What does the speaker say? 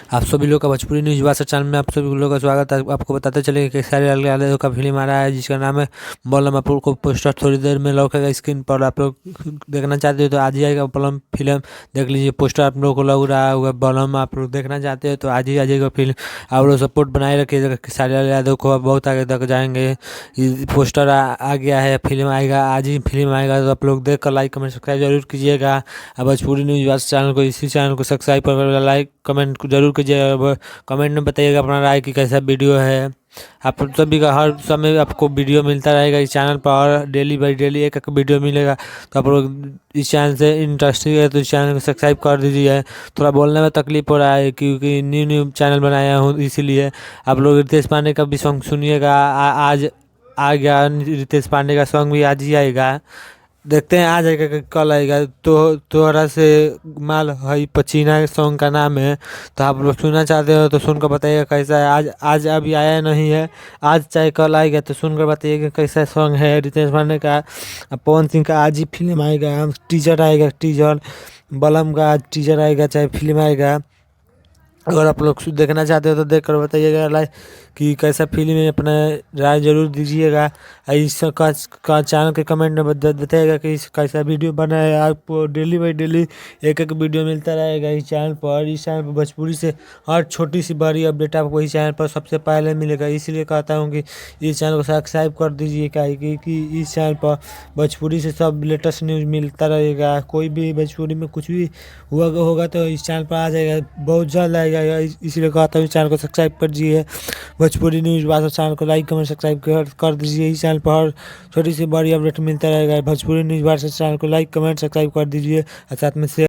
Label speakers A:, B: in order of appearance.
A: आप सभी लोग का भोजपुरी न्यूज़ भाषा चैनल में आप सभी लोगों का स्वागत है। आपको बताते चले कि सारे यादव का फिल्म आ रहा है जिसका नाम है बॉलम। आप लोग को पोस्टर थोड़ी देर में लौकेगा स्क्रीन पर। आप लोग देखना चाहते हो तो आज ही आएगा बॉलम फिल्म, देख लीजिए। पोस्टर आप लोगों को लग रहा होगा बॉलम, आप लोग देखना चाहते हो तो आज ही आ जाएगा फिल्म। आप लोग सपोर्ट बनाए रखिएगा कि सारे यादव को बहुत आगे तक जाएंगे। पोस्टर आ गया है, फिल्म आएगा, आज ही फिल्म आएगा। तो आप लोग देख कर लाइक कमेंट सब्सक्राइब जरूर कीजिएगा। अब भोजपुरी न्यूज़ भाषा चैनल को, इसी चैनल को सब्सक्राइब कर लाइक कमेंट जरूर कीजिएगा। कमेंट में बताइएगा अपना राय कि कैसा वीडियो है। आप सभी का हर समय आपको वीडियो मिलता रहेगा इस चैनल पर, और डेली बाई डेली एक एक वीडियो मिलेगा। तो आप लोग इस चैनल से इंटरेस्टेड है तो इस चैनल को सब्सक्राइब कर दीजिए। थोड़ा बोलने में तकलीफ हो रहा है क्योंकि न्यू चैनल बनाया हूँ, इसीलिए। आप लोग रितेश पांडे का भी सॉन्ग सुनिएगा। आज आ गया रितेश पांडे का सॉन्ग भी, आज ही आएगा। देखते हैं आ जाएगा कि कल आएगा। तो तोहरा से माल हई पचीना सॉन्ग का नाम है। तो आप लोग सुनना चाहते हो तो सुनकर बताइएगा कैसा है। आज आज अभी आया नहीं है, आज चाहे कल आएगा तो सुनकर बताइएगा कैसा सॉन्ग है रितेश पांडे का। पवन सिंह का आज ही फिल्म आएगा, टीजर आएगा, टीजर बलम का आज टीजर आएगा चाहे फिल्म आएगा। अगर आप लोग देखना चाहते हो तो देख कर बताइएगा लाइक कि कैसा फिल्म है, अपना राय जरूर दीजिएगा। इस का चैनल के कमेंट में बताइएगा कि कैसा वीडियो बना है। आपको डेली बाई डेली एक एक वीडियो मिलता रहेगा इस चैनल पर। इस चैनल पर भोजपुरी से हर छोटी सी बड़ी अपडेट आपको इस चैनल पर सबसे पहले मिलेगा। इसलिए कहता हूँ कि इस चैनल को सब्सक्राइब कर दीजिए, कि इस चैनल पर भोजपुरी से सब लेटेस्ट न्यूज़ मिलता रहेगा। कोई भी भोजपुरी में कुछ भी हुआ होगा तो इस चैनल पर आ जाएगा, बहुत जल्द आएगा। इसीलिए कहता हूँ इस चैनल को सब्सक्राइब कर दीजिए। भोजपुरी न्यूज़ भाषा चैनल को लाइक कमेंट सब्सक्राइब कर दीजिए। इस चैनल पर छोटी सी बड़ी अपडेट मिलता रहेगा। भोजपुरी न्यूज़ भाषा चैनल को लाइक कमेंट सब्सक्राइब कर दीजिए और साथ में शेयर